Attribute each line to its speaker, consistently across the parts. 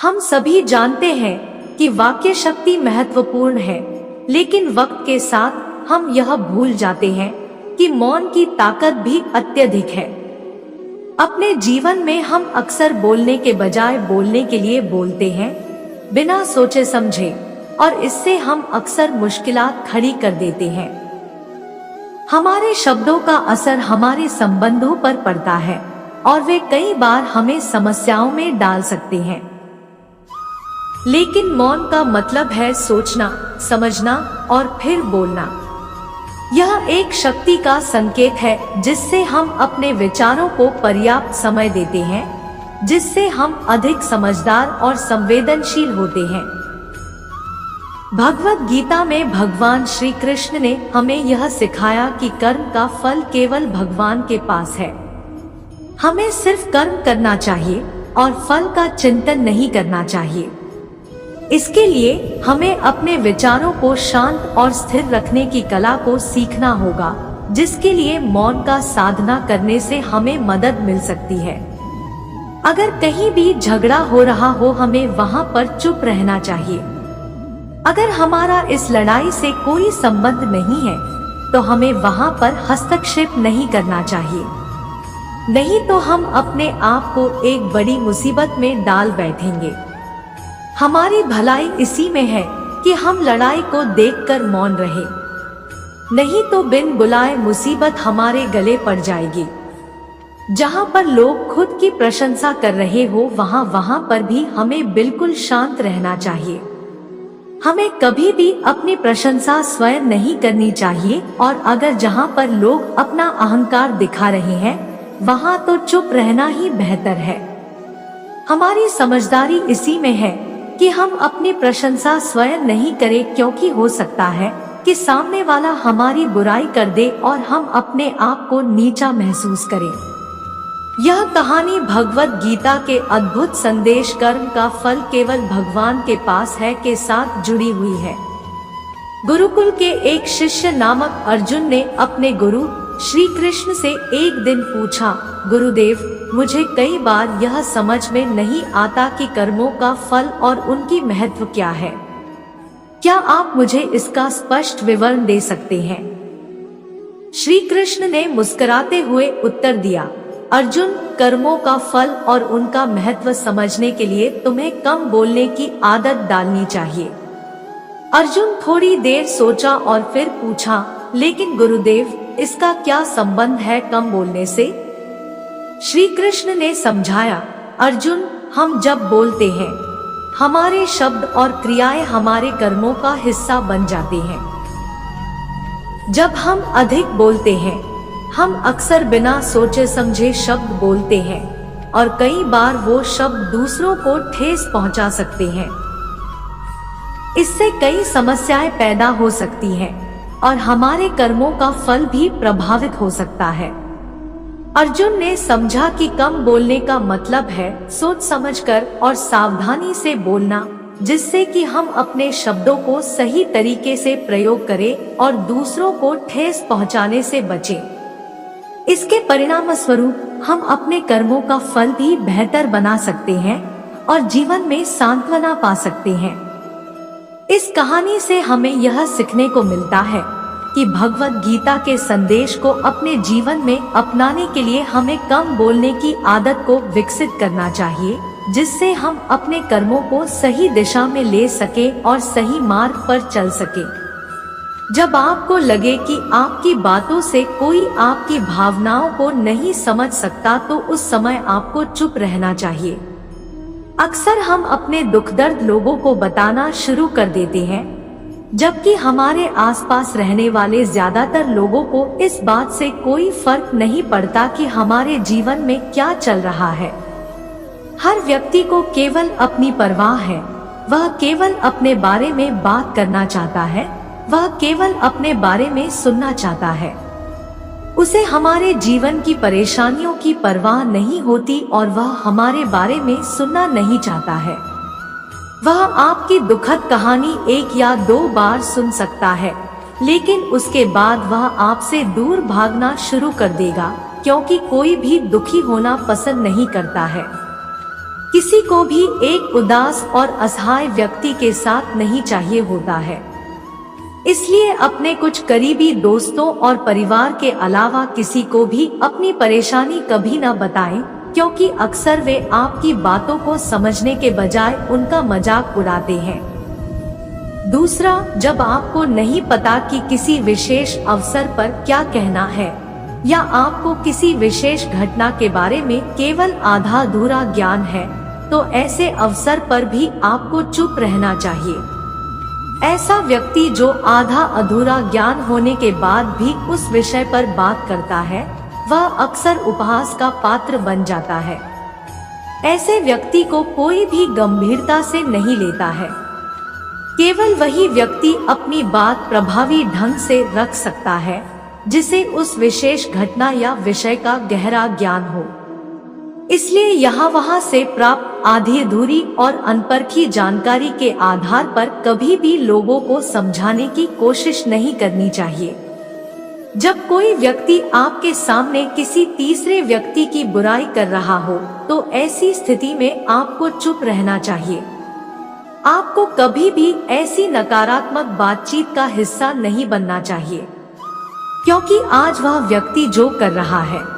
Speaker 1: हम सभी जानते हैं कि वाक्य शक्ति महत्वपूर्ण है, लेकिन वक्त के साथ हम यह भूल जाते हैं कि मौन की ताकत भी अत्यधिक है। अपने जीवन में हम अक्सर बोलने के बजाय बोलने के लिए बोलते हैं, बिना सोचे समझे, और इससे हम अक्सर मुश्किलात खड़ी कर देते हैं। हमारे शब्दों का असर हमारे संबंधों पर पड़ता है और वे कई बार हमें समस्याओं में डाल सकते हैं। लेकिन मौन का मतलब है सोचना, समझना और फिर बोलना। यह एक शक्ति का संकेत है जिससे हम अपने विचारों को पर्याप्त समय देते हैं, जिससे हम अधिक समझदार और संवेदनशील होते हैं। भगवद गीता में भगवान श्री कृष्ण ने हमें यह सिखाया कि कर्म का फल केवल भगवान के पास है। हमें सिर्फ कर्म करना चाहिए और फल का चिंतन नहीं करना चाहिए। इसके लिए हमें अपने विचारों को शांत और स्थिर रखने की कला को सीखना होगा, जिसके लिए मौन का साधना करने से हमें मदद मिल सकती है। अगर कहीं भी झगड़ा हो रहा हो, हमें वहां पर चुप रहना चाहिए। अगर हमारा इस लड़ाई से कोई संबंध नहीं है, तो हमें वहां पर हस्तक्षेप नहीं करना चाहिए, नहीं तो हम अपने आप को एक बड़ी मुसीबत में डाल बैठेंगे। हमारी भलाई इसी में है कि हम लड़ाई को देखकर मौन रहे, नहीं तो बिन बुलाए मुसीबत हमारे गले पड़ जाएगी। जहां पर लोग खुद की प्रशंसा कर रहे हो, वहां पर भी हमें बिल्कुल शांत रहना चाहिए। हमें कभी भी अपनी प्रशंसा स्वयं नहीं करनी चाहिए, और अगर जहां पर लोग अपना अहंकार दिखा रहे हैं, वहां तो चुप रहना ही बेहतर है। हमारी समझदारी इसी में है कि हम अपनी प्रशंसा स्वयं नहीं करें, क्योंकि हो सकता है कि सामने वाला हमारी बुराई कर दे और हम अपने आप को नीचा महसूस करें। यह कहानी भगवद गीता के अद्भुत संदेश कर्म का फल केवल भगवान के पास है के साथ जुड़ी हुई है। गुरुकुल के एक शिष्य नामक अर्जुन ने अपने गुरु श्री कृष्ण से एक दिन पूछा, गुरुदेव, मुझे कई बार यह समझ में नहीं आता कि कर्मों का फल और उनकी महत्व क्या है। क्या आप मुझे इसका स्पष्ट विवरण दे सकते हैं? श्री कृष्ण ने मुस्कुराते हुए उत्तर दिया, अर्जुन, कर्मों का फल और उनका महत्व समझने के लिए तुम्हें कम बोलने की आदत डालनी चाहिए। अर्जुन थोड़ी देर सोचा और फिर पूछा, लेकिन गुरुदेव, इसका क्या संबंध है कम बोलने से? श्री कृष्ण ने समझाया, अर्जुन, हम जब बोलते हैं, हमारे शब्द और क्रियाएं हमारे कर्मों का हिस्सा बन जाते हैं। जब हम अधिक बोलते हैं, हम अक्सर बिना सोचे समझे शब्द बोलते हैं, और कई बार वो शब्द दूसरों को ठेस पहुंचा सकते हैं। इससे कई समस्याएं पैदा हो सकती हैं और हमारे कर्मों का फल भी प्रभावित हो सकता है। अर्जुन ने समझा कि कम बोलने का मतलब है सोच समझकर और सावधानी से बोलना, जिससे कि हम अपने शब्दों को सही तरीके से प्रयोग करें और दूसरों को ठेस पहुंचाने से बचें। इसके परिणाम स्वरूप हम अपने कर्मों का फल भी बेहतर बना सकते हैं और जीवन में सांत्वना पा सकते हैं। इस कहानी से हमें यह सीखने को मिलता है कि भगवद गीता के संदेश को अपने जीवन में अपनाने के लिए हमें कम बोलने की आदत को विकसित करना चाहिए, जिससे हम अपने कर्मों को सही दिशा में ले सके और सही मार्ग पर चल सके। जब आपको लगे कि आपकी बातों से कोई आपकी भावनाओं को नहीं समझ सकता, तो उस समय आपको चुप रहना चाहिए। अक्सर हम अपने दुख दर्द लोगों को बताना शुरू कर देते हैं, जबकि हमारे आसपास रहने वाले ज्यादातर लोगों को इस बात से कोई फर्क नहीं पड़ता कि हमारे जीवन में क्या चल रहा है। हर व्यक्ति को केवल अपनी परवाह है, वह केवल अपने बारे में बात करना चाहता है, वह केवल अपने बारे में सुनना चाहता है। उसे हमारे जीवन की परेशानियों की परवाह नहीं होती और वह हमारे बारे में सुनना नहीं चाहता है। वह आपकी दुखद कहानी 1 या 2 बार सुन सकता है, लेकिन उसके बाद वह आपसे दूर भागना शुरू कर देगा, क्योंकि कोई भी दुखी होना पसंद नहीं करता है। किसी को भी एक उदास और असहाय व्यक्ति के साथ नहीं चाहिए होता है। इसलिए अपने कुछ करीबी दोस्तों और परिवार के अलावा किसी को भी अपनी परेशानी कभी न बताएं, क्योंकि अक्सर वे आपकी बातों को समझने के बजाय उनका मजाक उड़ाते हैं। दूसरा, जब आपको नहीं पता कि किसी विशेष अवसर पर क्या कहना है या आपको किसी विशेष घटना के बारे में केवल आधा अधूरा ज्ञान है, तो ऐसे अवसर पर भी आपको चुप रहना चाहिए। ऐसा व्यक्ति जो आधा अधूरा ज्ञान होने के बाद भी उस विषय पर बात करता है, वह अक्सर उपहास का पात्र बन जाता है। ऐसे व्यक्ति को कोई भी गंभीरता से नहीं लेता है। केवल वही व्यक्ति अपनी बात प्रभावी ढंग से रख सकता है जिसे उस विशेष घटना या विषय का गहरा ज्ञान हो। इसलिए यहाँ वहाँ से प्राप्त आधी अधूरी और अनपरखी जानकारी के आधार पर कभी भी लोगों को समझाने की कोशिश नहीं करनी चाहिए। जब कोई व्यक्ति आपके सामने किसी तीसरे व्यक्ति की बुराई कर रहा हो, तो ऐसी स्थिति में आपको चुप रहना चाहिए। आपको कभी भी ऐसी नकारात्मक बातचीत का हिस्सा नहीं बनना चाहिए, क्योंकि आज वह व्यक्ति जो कर रहा है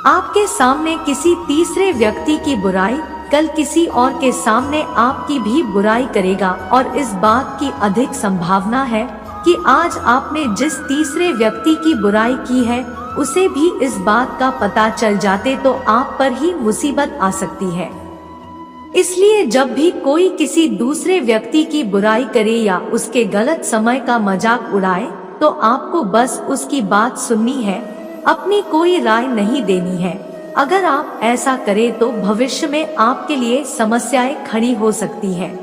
Speaker 1: आपके सामने किसी तीसरे व्यक्ति की बुराई, कल किसी और के सामने आपकी भी बुराई करेगा। और इस बात की अधिक संभावना है कि आज आपने जिस तीसरे व्यक्ति की बुराई की है उसे भी इस बात का पता चल जाते तो आप पर ही मुसीबत आ सकती है। इसलिए जब भी कोई किसी दूसरे व्यक्ति की बुराई करे या उसके गलत समय का मजाक उड़ाए, तो आपको बस उसकी बात सुननी है, अपनी कोई राय नहीं देनी है। अगर आप ऐसा करें तो भविष्य में आपके लिए समस्याएं खड़ी हो सकती हैं।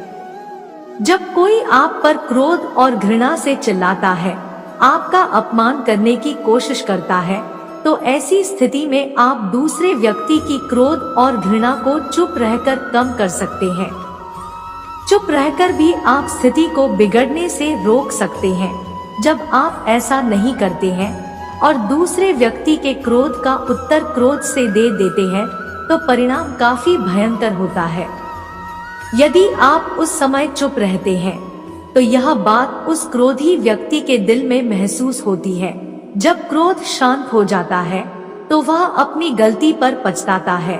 Speaker 1: जब कोई आप पर क्रोध और घृणा से चिल्लाता है, आपका अपमान करने की कोशिश करता है, तो ऐसी स्थिति में आप दूसरे व्यक्ति की क्रोध और घृणा को चुप रहकर कम कर सकते हैं। चुप रहकर भी आप स्थिति को बिगड़ने से रोक सकते हैं। जब आप ऐसा नहीं करते हैं और दूसरे व्यक्ति के क्रोध का उत्तर क्रोध से दे देते हैं, तो परिणाम काफी भयंकर होता है। यदि आप उस समय चुप रहते हैं, तो यह बात उस क्रोधी व्यक्ति के दिल में महसूस होती है। जब क्रोध शांत हो जाता है, तो वह अपनी गलती पर पछताता है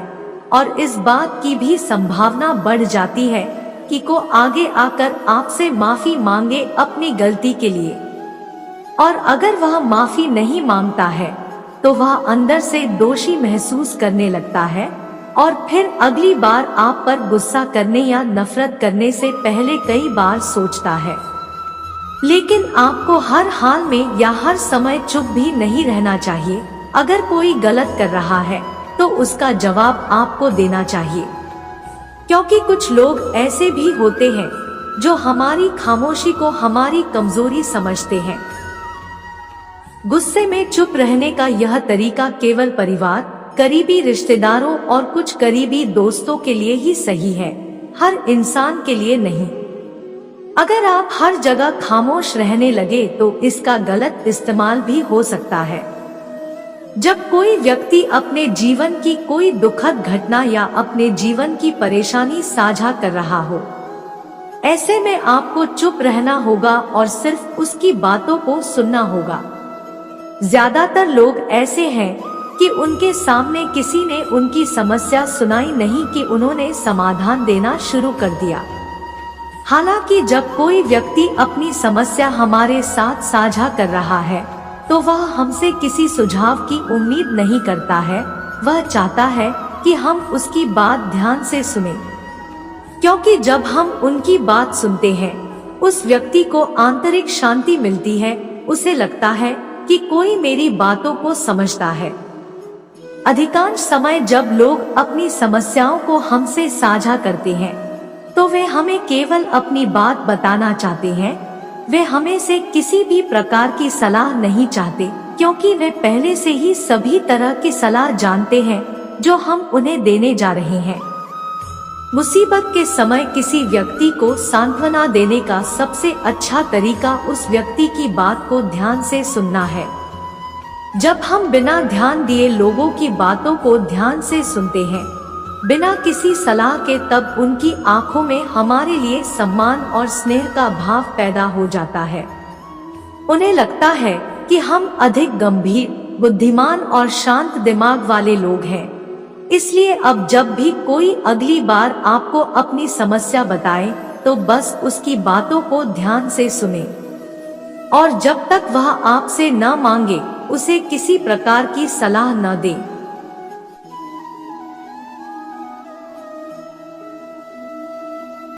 Speaker 1: और इस बात की भी संभावना बढ़ जाती है कि को आगे आकर आपसे माफी मांगे अपनी गलती के लिए। और अगर वह माफी नहीं मांगता है, तो वह अंदर से दोषी महसूस करने लगता है और फिर अगली बार आप पर गुस्सा करने या नफरत करने से पहले कई बार सोचता है। लेकिन आपको हर हाल में या हर समय चुप भी नहीं रहना चाहिए। अगर कोई गलत कर रहा है, तो उसका जवाब आपको देना चाहिए, क्योंकि कुछ लोग ऐसे भी होते हैं जो हमारी खामोशी को हमारी कमजोरी समझते हैं। गुस्से में चुप रहने का यह तरीका केवल परिवार, करीबी रिश्तेदारों और कुछ करीबी दोस्तों के लिए ही सही है, हर इंसान के लिए नहीं। अगर आप हर जगह खामोश रहने लगे तो इसका गलत इस्तेमाल भी हो सकता है। जब कोई व्यक्ति अपने जीवन की कोई दुखद घटना या अपने जीवन की परेशानी साझा कर रहा हो, ऐसे में आपको चुप रहना होगा और सिर्फ उसकी बातों को सुनना होगा। ज्यादातर लोग ऐसे हैं कि उनके सामने किसी ने उनकी समस्या सुनाई नहीं कि उन्होंने समाधान देना शुरू कर दिया। हालांकि जब कोई व्यक्ति अपनी समस्या हमारे साथ साझा कर रहा है, तो वह हमसे किसी सुझाव की उम्मीद नहीं करता है। वह चाहता है कि हम उसकी बात ध्यान से सुनें, क्योंकि जब हम उनकी बात सुनते हैं, उस व्यक्ति को आंतरिक शांति मिलती है। उसे लगता है कि कोई मेरी बातों को समझता है। अधिकांश समय जब लोग अपनी समस्याओं को हमसे साझा करते हैं, तो वे हमें केवल अपनी बात बताना चाहते हैं। वे हमें से किसी भी प्रकार की सलाह नहीं चाहते, क्योंकि वे पहले से ही सभी तरह की सलाह जानते हैं जो हम उन्हें देने जा रहे हैं। मुसीबत के समय किसी व्यक्ति को सांत्वना देने का सबसे अच्छा तरीका उस व्यक्ति की बात को ध्यान से सुनना है। जब हम बिना ध्यान दिए लोगों की बातों को ध्यान से सुनते हैं, बिना किसी सलाह के, तब उनकी आंखों में हमारे लिए सम्मान और स्नेह का भाव पैदा हो जाता है। उन्हें लगता है कि हम अधिक गंभीर, बुद्धिमान और शांत दिमाग वाले लोग हैं। इसलिए अब जब भी कोई अगली बार आपको अपनी समस्या बताए, तो बस उसकी बातों को ध्यान से सुने, और जब तक वह आपसे न मांगे, उसे किसी प्रकार की सलाह न दें।